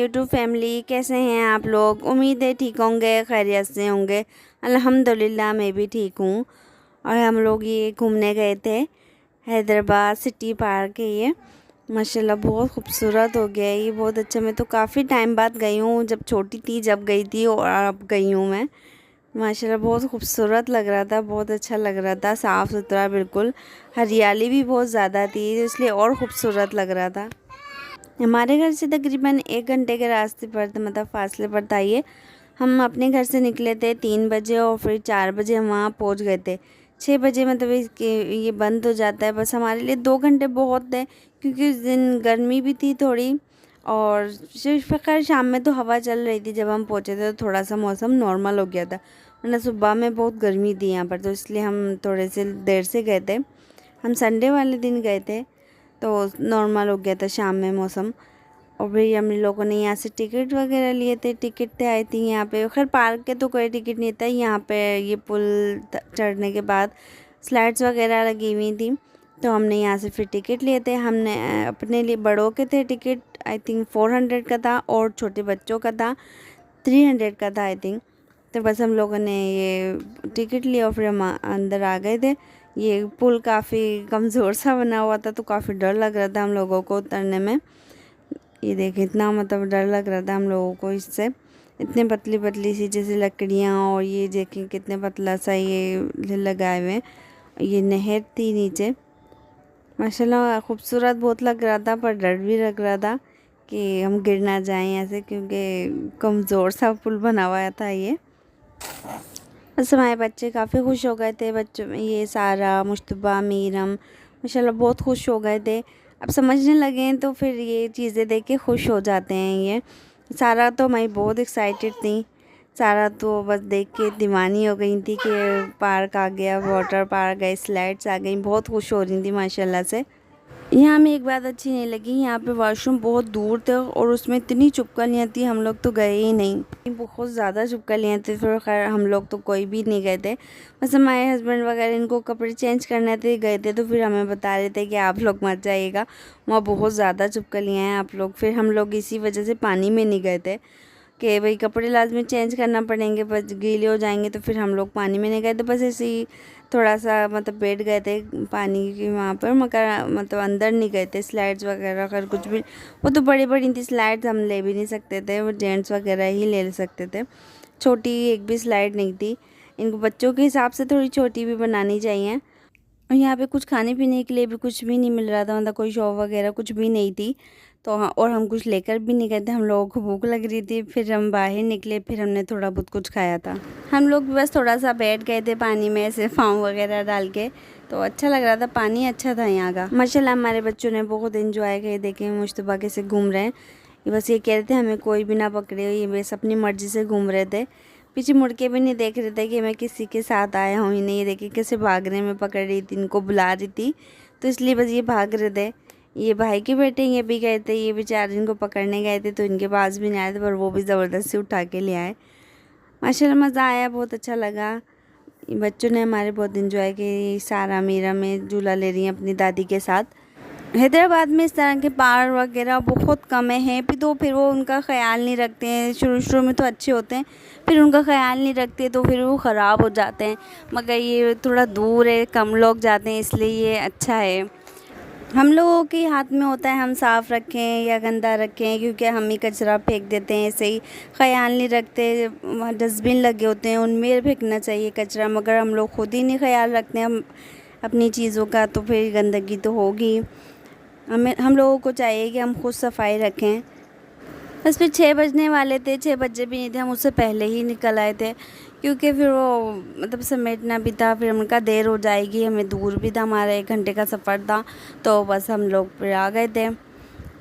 YouTube family, कैसे हैं आप लोग। उम्मीद है ठीक होंगे, खैरियत से होंगे। अल्हम्दुलिल्लाह मैं भी ठीक हूँ। और हम लोग ये घूमने गए थे हैदराबाद सिटी पार्क है ये। माशाल्लाह बहुत खूबसूरत हो गया है ये, बहुत अच्छा। मैं तो काफ़ी टाइम बाद गई हूँ, जब छोटी थी जब गई थी और अब गई हूँ मैं। माशाल्लाह बहुत खूबसूरत लग रहा था, बहुत अच्छा लग रहा था, साफ़ सुथरा बिल्कुल। हरियाली भी बहुत ज़्यादा थी इसलिए और ख़ूबसूरत लग रहा था। हमारे घर से तकरीबन 1 घंटे के रास्ते पर मतलब फासले पर था ये। हम अपने घर से निकले थे 3 बजे और फिर 4 बजे हम वहाँ पहुँच गए थे। 6 बजे मतलब इसके ये बंद हो जाता है। बस हमारे लिए 2 घंटे बहुत थे, क्योंकि उस दिन गर्मी भी थी थोड़ी। और सिर्फ खैर शाम में तो हवा चल रही थी, जब हम पहुँचे थे तो थोड़ा सा मौसम नॉर्मल हो गया था, वरना सुबह में बहुत गर्मी थी यहाँ पर, तो इसलिए हम थोड़े से देर से गए थे। हम संडे वाले दिन गए थे तो नॉर्मल हो गया था शाम में मौसम। और फिर हम लोगों ने यहाँ से टिकट वगैरह लिए थे। टिकट थे आई थिंक यहाँ पे, खैर पार्क के तो कोई टिकट नहीं था। यहाँ पे ये पुल चढ़ने के बाद स्लाइड्स वगैरह लगी हुई थी, तो हमने यहाँ से फिर टिकट लिए थे। हमने अपने लिए बड़ों के थे टिकट, आई थिंक 400 का था, और छोटे बच्चों का था 300 का था आई थिंक। तो बस हम लोगों ने ये टिकट लिया और फिर हम अंदर आ गए थे। ये पुल काफ़ी कमज़ोर सा बना हुआ था, तो काफ़ी डर लग रहा था हम लोगों को उतरने में। ये देखें, इतना मतलब डर लग रहा था हम लोगों को इससे। इतने पतली पतली सी जैसे लकड़ियाँ, और ये देखें कितने पतला सा ये लगाए हुए हैं। ये नहर थी नीचे। माशाल्लाह खूबसूरत बहुत लग रहा था, पर डर भी लग रहा था कि हम गिर ना जाएं ऐसे, क्योंकि कमज़ोर सा पुल बना हुआ था ये। बस हमारे बच्चे काफ़ी खुश हो गए थे। बच्चों में ये सारा, मुश्तबा, मीरम माशाल्लाह बहुत खुश हो गए थे। अब समझने लगे हैं तो फिर ये चीज़ें देख के खुश हो जाते हैं ये। सारा तो मैं बहुत एक्साइटेड थी। सारा तो बस देख के दीवानी हो गई थी कि पार्क आ गया, वाटर पार्क है, स्लाइड्स आ गई, बहुत खुश हो रही थी माशाल्लाह से। यहाँ में एक बात अच्छी नहीं लगी, यहाँ पे वॉशरूम बहुत दूर थे और उसमें इतनी चुपकलियाँ थी, हम लोग तो गए ही नहीं। बहुत ज़्यादा चुपकलियाँ थी, फिर खैर हम लोग तो कोई भी नहीं गए थे। बस हमारे हस्बैंड वगैरह इनको कपड़े चेंज करने थे, गए थे, तो फिर हमें बता रहे थे कि आप लोग मत जाइएगा, वहाँ बहुत ज़्यादा चुपकलियाँ हैं आप लोग। फिर हम लोग इसी वजह से पानी में नहीं गए थे कि भाई कपड़े लाजमी चेंज करना पड़ेंगे, बस गीले हो जाएंगे, तो फिर हम लोग पानी में नहीं गए थे। बस ऐसे ही थोड़ा सा मतलब बैठ गए थे पानी की वहाँ पर, मगर मतलब अंदर नहीं गए थे। स्लाइड्स वगैरह अगर कुछ भी, वो तो बड़ी बड़ी थी स्लाइड्स, हम ले भी नहीं सकते थे, वो जेंट्स वगैरह ही ले सकते थे। छोटी एक भी स्लाइड नहीं थी। इनको बच्चों के हिसाब से थोड़ी छोटी भी बनानी चाहिए। और यहाँ पे कुछ खाने पीने के लिए भी कुछ भी नहीं मिल रहा था, मतलब कोई शॉप वगैरह कुछ भी नहीं थी। तो हाँ, और हम कुछ लेकर भी नहीं गए थे, हम लोगों को भूख लग रही थी। फिर हम बाहर निकले, फिर हमने थोड़ा बहुत कुछ खाया था। हम लोग बस थोड़ा सा बैठ गए थे पानी में ऐसे पाँव वगैरह डाल के, तो अच्छा लग रहा था, पानी अच्छा था यहाँ का। माशाल्लाह हमारे बच्चों ने बहुत इन्जॉय किए। देखें मुश्तबा कैसे घूम रहे हैं। ये बस ये कह रहे थे हमें कोई भी ना पकड़े, ये बस अपनी मर्ज़ी से घूम रहे थे। पीछे मुड़ के भी नहीं देख रहे थे कि मैं किसी के साथ आया हूँ ही नहीं। ये देखिए कैसे भाग रहे, मैं पकड़ रही थी, इनको बुला रही थी, तो इसलिए बस ये भाग रहे थे। ये भाई के बेटे ये भी गए थे, ये बेचारे इनको पकड़ने गए थे, तो इनके पास भी नहीं आए थे, पर वो भी ज़बरदस्ती उठा के ले आए। माशाल्लाह मज़ा आया, बहुत अच्छा लगा। बच्चों ने हमारे बहुत इन्जॉय किया। सारा मीरा में झूला ले रही हैं अपनी दादी के साथ। हैदराबाद में इस तरह के पार्क वगैरह बहुत कम हैं, फिर वो उनका ख़याल नहीं रखते हैं। शुरू शुरू में तो अच्छे होते हैं, फिर उनका ख़याल नहीं रखते तो फिर वो ख़राब हो जाते हैं। मगर ये थोड़ा दूर है, कम लोग जाते हैं, इसलिए ये अच्छा है। हम लोगों के हाथ में होता है हम साफ़ रखें या गंदा रखें, क्योंकि हम ही कचरा फेंक देते हैं ऐसे ही, ख़याल नहीं रखते। वहाँ डस्टबिन लगे होते हैं, उनमें फेंकना चाहिए कचरा, मगर हम लोग खुद ही नहीं ख़याल रखते हैं हम अपनी चीज़ों का, तो फिर गंदगी तो होगी। हम लोगों को चाहिए कि हम खुद सफाई रखें। बस फिर 6 बजने वाले थे, 6 बजे भी नहीं थे, हम उससे पहले ही निकल आए थे, क्योंकि फिर वो मतलब समेटना भी था, फिर हमका देर हो जाएगी, हमें दूर भी था, हमारा 1 घंटे का सफ़र था, तो बस हम लोग फिर आ गए थे।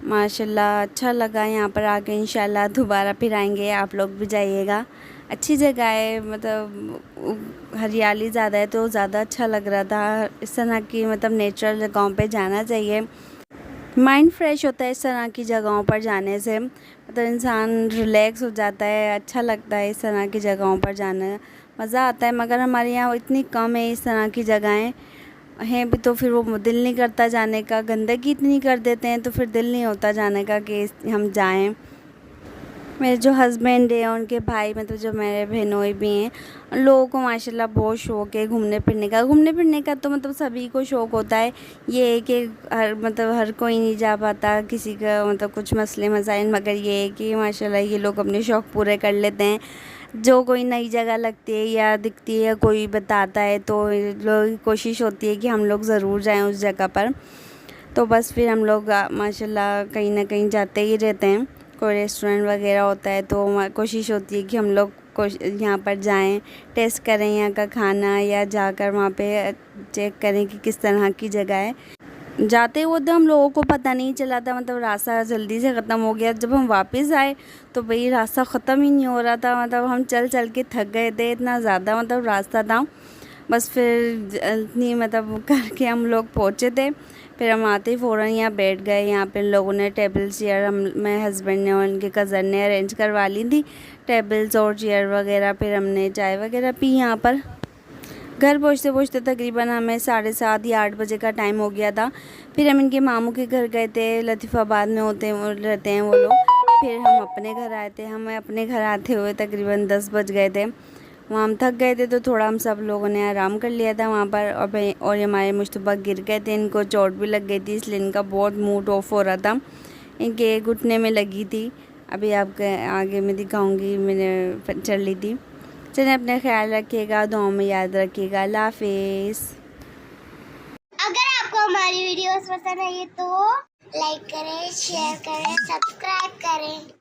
माशाल्लाह अच्छा लगा यहाँ पर आके, इंशाल्लाह दोबारा फिर आएंगे, आप लोग भी जाइएगा। अच्छी जगह है, मतलब हरियाली ज़्यादा है तो ज़्यादा अच्छा लग रहा था। इस तरह की मतलब नेचुरल जगहों पे जाना चाहिए, माइंड फ्रेश होता है इस तरह की जगहों पर जाने से, मतलब इंसान रिलैक्स हो जाता है, अच्छा लगता है इस तरह की जगहों पर जाना, मज़ा आता है। मगर हमारे यहाँ इतनी कम है इस तरह की जगहें हैं भी, तो फिर वो दिल नहीं करता जाने का, गंदगी इतनी कर देते हैं तो फिर दिल नहीं होता जाने का कि हम जाएं। मेरे जो हस्बैंड है उनके भाई मतलब जो मेरे बहनोई भी हैं, उन लोगों को माशाल्लाह बहुत शौक़ है घूमने फिरने का। घूमने फिरने का तो मतलब सभी को शौक़ होता है। ये है कि हर कोई नहीं जा पाता, किसी का मतलब कुछ मसले मसाइल, मगर ये है कि माशाल्लाह ये लोग अपने शौक़ पूरे कर लेते हैं। जो कोई नई जगह लगती है या दिखती है या कोई बताता है तो लोग कोशिश होती है कि हम लोग ज़रूर जाएँ उस जगह पर। तो बस फिर हम लोग माशाल्लाह कहीं ना कहीं जाते ही रहते हैं। कोई रेस्टोरेंट वगैरह होता है तो कोशिश होती है कि हम लोग यहाँ पर जाएं, टेस्ट करें यहाँ का खाना, या जाकर वहाँ पे चेक करें कि किस तरह की जगह है। जाते हुए तो हम लोगों को पता नहीं चला था, मतलब रास्ता जल्दी से ख़त्म हो गया। जब हम वापस आए तो भाई रास्ता ख़त्म ही नहीं हो रहा था, मतलब हम चल चल के थक गए थे, इतना ज़्यादा मतलब रास्ता था। बस फिर इतनी मतलब करके हम लोग पहुँचे थे। फिर हम आते ही फ़ौरन यहाँ बैठ गए। यहाँ पे लोगों ने टेबल चेयर, हम मेरे हस्बैंड ने और उनके कज़न ने अरेंज करवा ली थी टेबल्स और चेयर वगैरह। फिर हमने चाय वगैरह पी यहाँ पर। घर पहुँचते पहुँचते तकरीबन हमें 7:30 या 8 बजे का टाइम हो गया था। फिर हम इनके मामू के घर गए थे, लतीफ़ाबाद में रहते हैं वो लोग। फिर हम अपने घर आए थे। हमें अपने घर आते हुए तकरीबन 10 बज गए थे। वहाँ हम थक गए थे तो थोड़ा हम सब लोगों ने आराम कर लिया था वहाँ पर। और हमारे मुश्तबा गिर गए थे, इनको चोट भी लग गई थी, इसलिए इनका बहुत मूड ऑफ हो रहा था। इनके घुटने में लगी थी, अभी आपके आगे मैं दिखाऊंगी, मैंने चल ली थी। चलिए अपना ख्याल रखिएगा, दुआओं में याद रखिएगा। अल्लाह हाफिज़। अगर आपको हमारी वीडियोस पसंद आई तो लाइक करें, शेयर करें, सब्सक्राइब करें।